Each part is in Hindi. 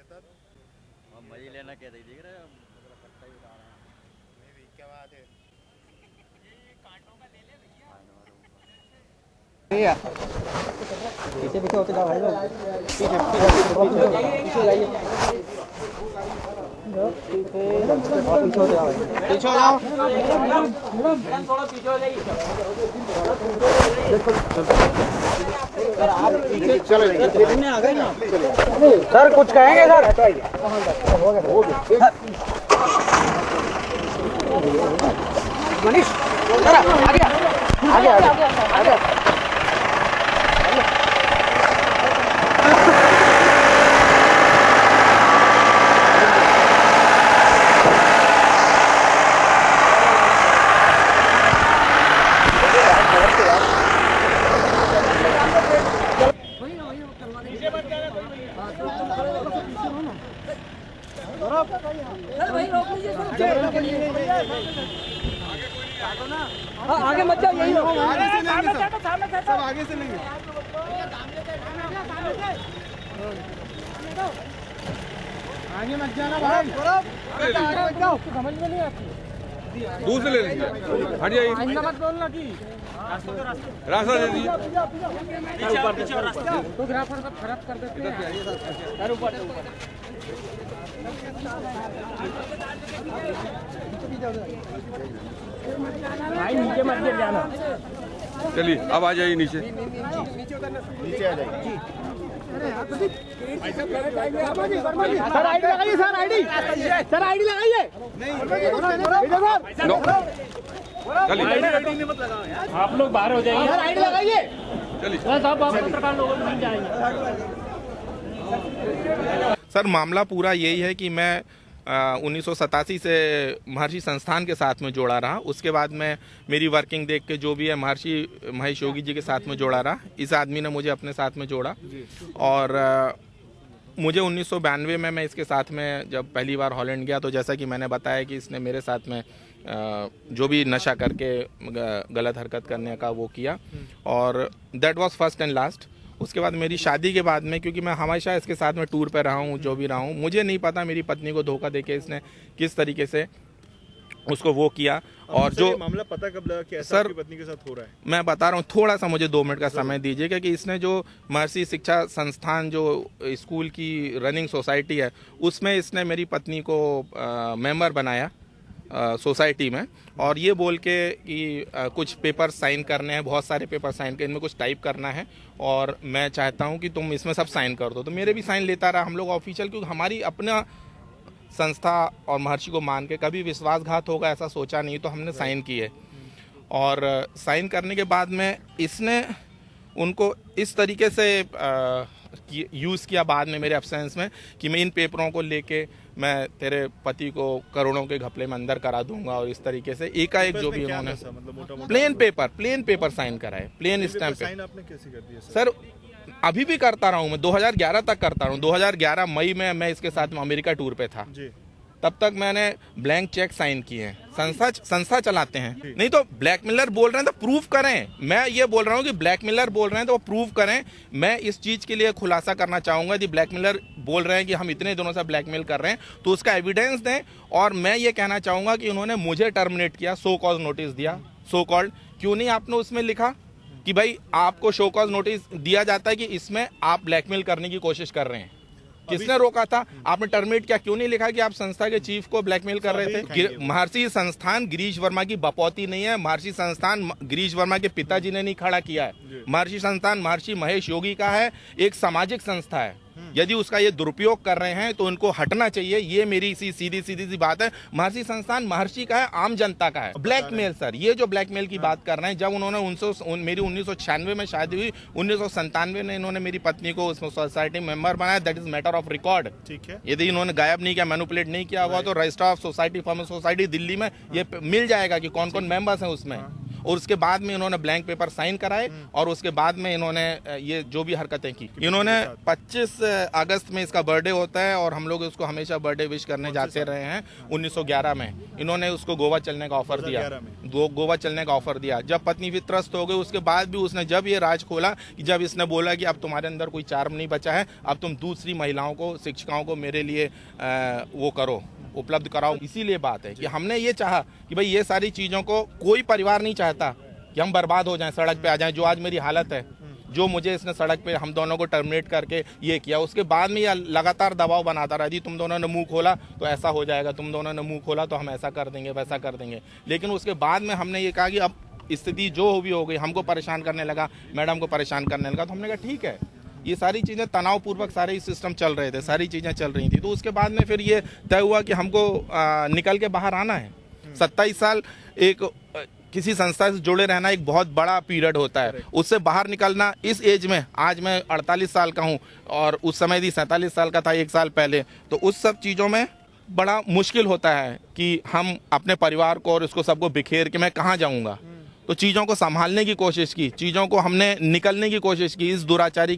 सर। और मजी लेना क्या दिख रहा है। नहीं क्या बात है। पीछे पीछे होते जाओ भाई लोग, पीछे पीछे पीछे जाइए, और पीछे होते जाओ, पीछे हो जाओ, थोड़ा पीछे हो जाइए। सर आप पीछे चले जाइए, आ गए ना सर, कुछ कहेंगे सर? मनीष सर आगे आगे आगे आगे। आगे मत जाओ, यही हो। आगे से लेंगे सर, सब आगे से लेंगे। आगे मत जाना भाई, आगे मत जाओ, समझ में नहीं आती। दूसरे ले लेंगे, हट जाइए, ऐसा मत बोलना कि रास्ता दे दीजिए। फोटोग्राफर सब खराब कर देते हैं। ऊपर भाई नीचे मत गिर जाना। चलिए अब आ जाइए नीचे। नीचे आ जाइए। सर आईडी लगाइए, सर आईडी, सर आईडी लगाइए। आप लोग बाहर हो जाइए, सर आईडी लगाइए। चलिए सब पत्रकार लोग नहीं जाएंगे। सर मामला पूरा यही है कि मैं 1987 से महर्षि संस्थान के साथ में जोड़ा रहा। उसके बाद में मेरी वर्किंग देख के जो भी है महर्षि महेश योगी जी के साथ में जोड़ा रहा। इस आदमी ने मुझे अपने साथ में जोड़ा और मुझे 1992 में मैं इसके साथ में जब पहली बार हॉलैंड गया तो जैसा कि मैंने बताया कि इसने मेरे साथ में जो भी नशा करके गलत हरकत करने का वो किया और that was first and last. उसके बाद मेरी शादी के बाद में, क्योंकि मैं हमेशा इसके साथ में टूर पे रहा हूँ, जो भी रहा हूँ, मुझे नहीं पता मेरी पत्नी को धोखा देके इसने किस तरीके से उसको वो किया। और जो मामला पता कब लगा कि ऐसा सर, आपकी पत्नी के साथ हो रहा है? मैं बता रहा हूँ, थोड़ा सा मुझे 2 मिनट का समय दीजिएगा कि इसने जो महर्षि शिक्षा संस्थान जो स्कूल की रनिंग सोसाइटी है उसमें इसने मेरी पत्नी को मेंबर बनाया सोसाइटी में, और ये बोल के कि कुछ पेपर साइन करने हैं, बहुत सारे पेपर साइन के, इनमें कुछ टाइप करना है और मैं चाहता हूँ कि तुम इसमें सब साइन कर दो। तो मेरे भी साइन लेता रहा। हम लोग ऑफिशियल, क्योंकि हमारी अपना संस्था और महर्षि को मान के कभी विश्वासघात होगा ऐसा सोचा नहीं, तो हमने साइन किए। और साइन करने के बाद में इसने उनको इस तरीके से यूज़ किया बाद में मेरे एब्सेंस में कि मैं इन पेपरों को लेके मैं तेरे पति को करोड़ों के घपले में अंदर करा दूंगा, और इस तरीके से एकाएक जो भी उन्होंने प्लेन पेपर साइन कराए, प्लेन स्टैम्प पे। साइन आपने कैसे कर दिया सर अभी भी करता रहा हूँ मैं, 2011 तक करता रहा हूँ। 2011 मई में मैं इसके साथ में अमेरिका टूर पे था जी। तब तक मैंने ब्लैंक चेक साइन किए हैं। संस्था चलाते हैं, नहीं तो ब्लैकमेलर बोल रहे हैं तो प्रूव करें। मैं ये बोल रहा हूँ कि ब्लैकमेलर बोल रहे हैं तो वो प्रूव करें। मैं इस चीज के लिए खुलासा करना चाहूंगा कि ब्लैकमेलर बोल रहे हैं कि हम इतने दिनों से ब्लैकमेल कर रहे हैं तो उसका एविडेंस दें। और मैं ये कहना चाहूंगा कि उन्होंने मुझे टर्मिनेट किया, सो कॉज नोटिस दिया। सो कॉल्ड क्यों नहीं आपने उसमें लिखा कि भाई आपको शो कॉज नोटिस दिया जाता है कि इसमें आप ब्लैकमेल करने की कोशिश कर रहे हैं? किसने रोका था? आपने टर्मिनेट किया, क्यों नहीं लिखा कि आप संस्था के चीफ को ब्लैकमेल कर रहे थे? महर्षि संस्थान गिरीश वर्मा की बपौती नहीं है। महर्षि संस्थान गिरीश वर्मा के पिताजी ने नहीं खड़ा किया है। महर्षि संस्थान महर्षि महेश योगी का है, एक सामाजिक संस्था है। यदि उसका ये दुरुपयोग कर रहे हैं तो उनको हटना चाहिए। ये मेरी सीधी सी बात है। महर्षि संस्थान महर्षि का है, आम जनता का है। ब्लैकमेल सर, ये जो ब्लैकमेल की बात कर रहे हैं, जब उन्होंने मेरी 1996 में शादी हुई, 1997 में इन्होंने मेरी पत्नी को उसमें सोसाइटी मेंबर बनाया। That is matter of record. ठीक है, यदि इन्होंने गायब नहीं किया, मैनिपुलेट नहीं किया हुआ तो register of society form society Delhi में ये मिल जाएगा कि कौन कौन मेंबर्स हैं उसमें। और उसके बाद में इन्होंने ब्लैंक पेपर साइन कराए और उसके बाद में इन्होंने ये जो भी हरकतें की। इन्होंने 25 अगस्त में इसका बर्थडे होता है और हम लोग उसको हमेशा बर्थडे विश करने जाते रहे हैं। 1911 में इन्होंने उसको गोवा चलने का ऑफर दिया, गोवा चलने का ऑफर दिया। जब पत्नी भी त्रस्त हो गई उसके बाद भी उसने जब ये राज खोला कि जब इसने बोला कि अब तुम्हारे अंदर कोई चार्म नहीं बचा है, अब तुम दूसरी महिलाओं को, शिक्षिकाओं को मेरे लिए वो करो, उपलब्ध कराओ। इसीलिए बात है कि हमने ये चाहा कि भाई ये सारी चीज़ों को कोई परिवार नहीं चाहता कि हम बर्बाद हो जाएं, सड़क पे आ जाएं। जो आज मेरी हालत है, जो मुझे इसने सड़क पे हम दोनों को टर्मिनेट करके ये किया, उसके बाद में ये लगातार दबाव बनाता रहा जी तुम दोनों ने मुंह खोला तो ऐसा हो जाएगा, तुम दोनों ने मुंह खोला तो हम ऐसा कर देंगे, वैसा कर देंगे। लेकिन उसके बाद में हमने ये कहा कि अब स्थिति जो भी हो गई, हमको परेशान करने लगा, मैडम को परेशान करने लगा, तो हमने कहा ठीक है, ये सारी चीज़ें तनावपूर्वक सारे सिस्टम चल रहे थे, सारी चीज़ें चल रही थी। तो उसके बाद में फिर ये तय हुआ कि हमको निकल के बाहर आना है। 27 साल एक किसी संस्था से जुड़े रहना एक बहुत बड़ा पीरियड होता है, उससे बाहर निकलना इस एज में, आज मैं 48 साल का हूँ और उस समय भी 47 साल का था 1 साल पहले, तो उस सब चीज़ों में बड़ा मुश्किल होता है कि हम अपने परिवार को और इसको सबको बिखेर के मैं कहाँ जाऊँगा। तो चीज़ों को संभालने की कोशिश की, चीज़ों को हमने निकलने की कोशिश की, इस दुराचारी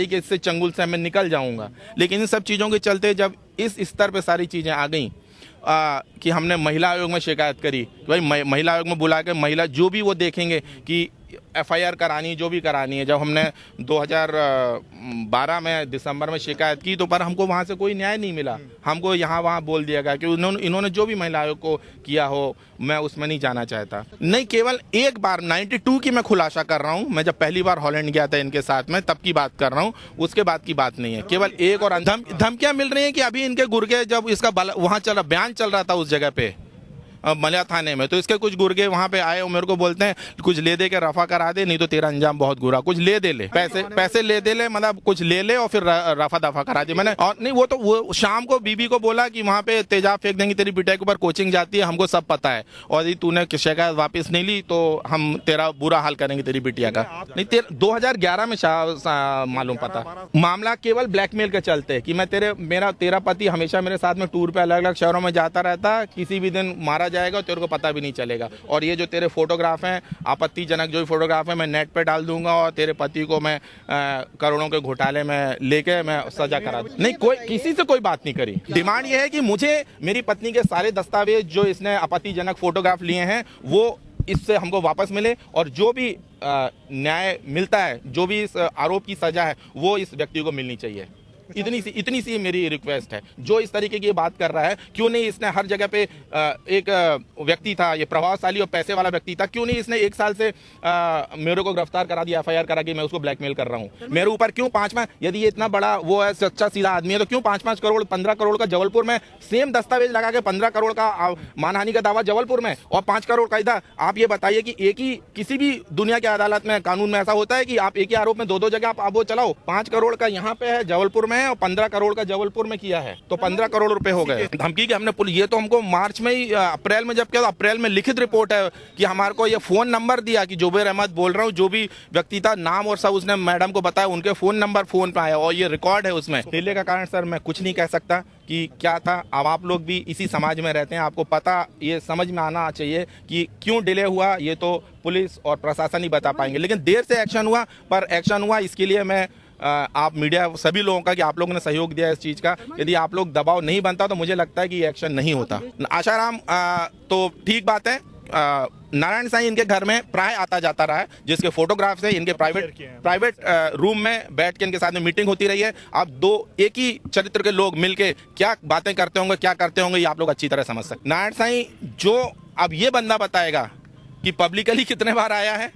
के इससे चंगुल से मैं निकल जाऊंगा। लेकिन इन सब चीज़ों के चलते जब इस स्तर पे सारी चीज़ें आ गई कि हमने महिला आयोग में शिकायत करी कि भाई महिला आयोग में बुला के महिला जो भी वो देखेंगे कि FIR करानी, जो भी करानी है। जब हमने 2012 में दिसंबर में शिकायत की तो पर हमको वहाँ से कोई न्याय नहीं मिला। हमको यहाँ वहाँ बोल दिया गया कि इन्होंने जो भी महिला आयोग को किया हो मैं उसमें नहीं जाना चाहता। नहीं, केवल एक बार 92 की मैं खुलासा कर रहा हूँ, मैं जब पहली बार हॉलैंड गया था इनके साथ में तब की बात कर रहा हूँ, उसके बाद की बात नहीं है। केवल एक और धमकियाँ मिल रही हैं कि अभी इनके गुर्गे जब इसका वहाँ बयान चल रहा था उस जगह पे मलिया थाने में, तो इसके कुछ गुर्गे वहाँ पे आए और मेरे को बोलते हैं कुछ ले दे के रफा करा दे, नहीं तो तेरा अंजाम बहुत बुरा, कुछ ले दे ले, पैसे ले दे ले, मतलब कुछ ले ले और फिर रफा दफा करा दे। मैंने और नहीं, वो शाम को बीबी को बोला कि वहाँ पे तेजाब फेंक देंगे, तेरी बिटिया के ऊपर कोचिंग जाती है, हमको सब पता है, और यदि तूने शिकायत वापस नहीं ली तो हम तेरा बुरा हाल करेंगे तेरी बिटिया का। नहीं, 2011 में मालूम पता। मामला केवल ब्लैकमेल के चलते कि मैं तेरा पति हमेशा मेरे साथ में टूर पे अलग अलग शहरों में जाता रहता, किसी भी दिन मारा जाएगा तेरे को पता भी नहीं चलेगा, और ये जो तेरे फोटोग्राफ हैं आपत्तिजनक जो फोटोग्राफ है मैं नेट पे डाल दूंगा और तेरे पति को मैं करोड़ों के घोटाले में लेके मैं सजा करा दूं। नहीं, कोई किसी से कोई बात नहीं करी। डिमांड ये है कि मुझे मेरी पत्नी के सारे दस्तावेज जो इसने आपत्तिजनक फोटोग्राफ लिए हैं वो इससे हमको वापस मिले, और जो भी न्याय मिलता है, जो भी इस आरोप की सजा है वो इस व्यक्ति को मिलनी चाहिए। इतनी सी मेरी रिक्वेस्ट है। जो इस तरीके की बात कर रहा है, क्यों नहीं इसने हर जगह पे एक व्यक्ति था, ये प्रभावशाली और पैसे वाला व्यक्ति था, क्यों नहीं इसने 1 साल से मेरे को गिरफ्तार करा दिया, FIR करा कि मैं उसको ब्लैकमेल कर रहा हूँ मेरे ऊपर। क्यों 5 यदि ये इतना बड़ा वो है, सच्चा सीधा आदमी है, तो क्यों 5-5 करोड़ 15 करोड़ का जबलपुर में सेम दस्तावेज लगा के 15 करोड़ का मानहानि का दावा जबलपुर में और 5 करोड़ का इधर। आप ये बताइए कि एक ही किसी भी दुनिया की अदालत में कानून में ऐसा होता है कि आप एक ही आरोप में 2 जगह आप वो चलाओ। 5 करोड़ का यहाँ पे है जबलपुर में और 15 करोड़ का जबलपुर में किया है, तो 15 करोड़ रुपए हो गए। धमकी के हमने ये तो हमको मार्च में ही अप्रैल में जब किया, अप्रैल में लिखित रिपोर्ट है कि हमारे को ये फोन नंबर दिया कि जुबैर अहमद बोल रहा हूँ, जो भी व्यक्ति था नाम और सब उसने मैडम को बताया, उनके फोन नंबर फोन पे आया और ये रिकॉर्ड है उसमें। ढीले का कारण सर मैं कुछ नहीं कह सकता कि क्या था। अब आप लोग भी इसी समाज में रहते हैं, आपको पता ये समझ में आना चाहिए कि क्यों डिले हुआ, ये तो पुलिस और प्रशासन ही बता पाएंगे। लेकिन देर से एक्शन हुआ, पर एक्शन हुआ, इसके लिए मैं आप मीडिया सभी लोगों का कि आप लोगों ने सहयोग दिया इस चीज का। यदि आप लोग दबाव नहीं बनता तो मुझे लगता है कि एक्शन नहीं होता। आशाराम तो ठीक बात है, नारायण साईं इनके घर में प्राय आता जाता रहा है, जिसके फोटोग्राफ्स हैं, इनके प्राइवेट रूम में बैठ के इनके साथ में मीटिंग होती रही है। अब एक ही चरित्र के लोग मिलके क्या बातें करते होंगे, क्या करते होंगे, ये आप लोग अच्छी तरह समझ सकते। नारायण साईं जो अब ये बंदा बताएगा कि पब्लिकली कितने बार आया है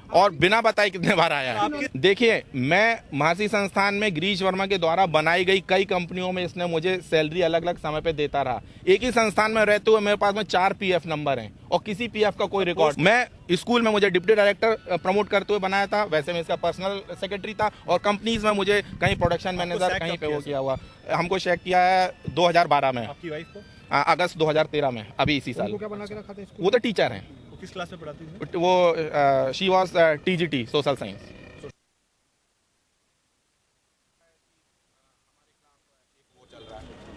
और बिना बताए कितने बार आया है। देखिए, मैं महर्षि संस्थान में गिरीश वर्मा के द्वारा बनाई गई कई कंपनियों में इसने मुझे सैलरी अलग अलग समय पे देता रहा। एक ही संस्थान में रहते हुए मेरे पास में 4 PF नंबर हैं और किसी PF का कोई रिकॉर्ड। मैं स्कूल में मुझे डिप्टी डायरेक्टर प्रमोट करते हुए बनाया था, वैसे में इसका पर्सनल सेक्रेटरी था, और कंपनीज में मुझे कहीं प्रोडक्शन मैनेजर कहीं पे वो किया हुआ। हमको चेक किया है 2012 में, आपकी वाइफ को अगस्त 2013 में, अभी इसी साल। क्या बना के रखा था? वो तो टीचर हैं। किस क्लास में पढ़ाती थी वो? She was TGT social science.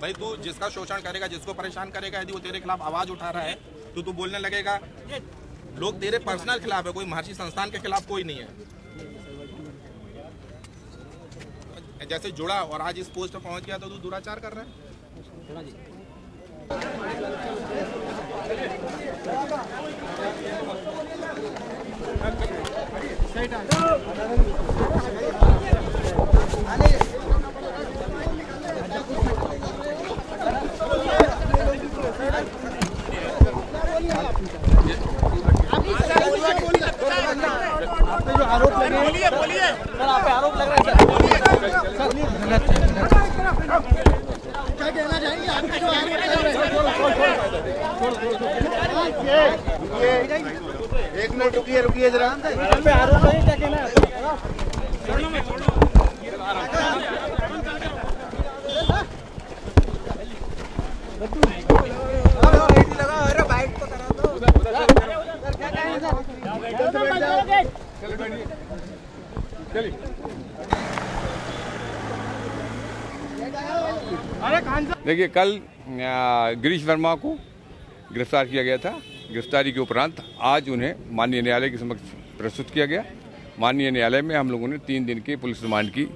भाई तू जिसका शोषण करेगा, जिसको परेशान करेगा, यदि वो तेरे खिलाफ आवाज उठा रहा है तो तू बोलने लगेगा लोग तेरे पर्सनल खिलाफ है, कोई महर्षि संस्थान के खिलाफ कोई नहीं है। जैसे जुड़ा और आज इस पोस्ट पर पहुंच गया तो तू दुराचार कर रहा है। आपने जो आरोप लगे, बोलिए सर, आप पे आरोप लग रहा है सर, क्या कहना चाहेंगे? आपके जो आरोप लग रहे हैं, एक मिनट रुकिए जरा, आप पे आरोप लगे, क्या कहना है? देखिए, कल गिरीश वर्मा को गिरफ्तार किया गया था। गिरफ्तारी के उपरांत आज उन्हें माननीय न्यायालय के समक्ष प्रस्तुत किया गया। माननीय न्यायालय में हम लोगों ने 3 दिन के पुलिस रिमांड की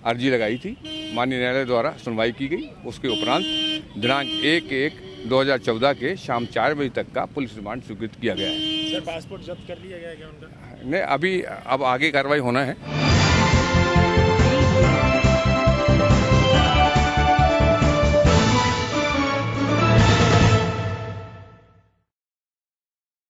अर्जी लगाई थी। माननीय न्यायालय द्वारा सुनवाई की गई। उसके उपरांत दिनांक 1/1/2014 के शाम 4 बजे तक का पुलिस रिमांड स्वीकृत किया गया है। सर, पासपोर्ट जब्त कर लिया गया क्या उनका? नहीं, अब आगे कार्रवाई होना है।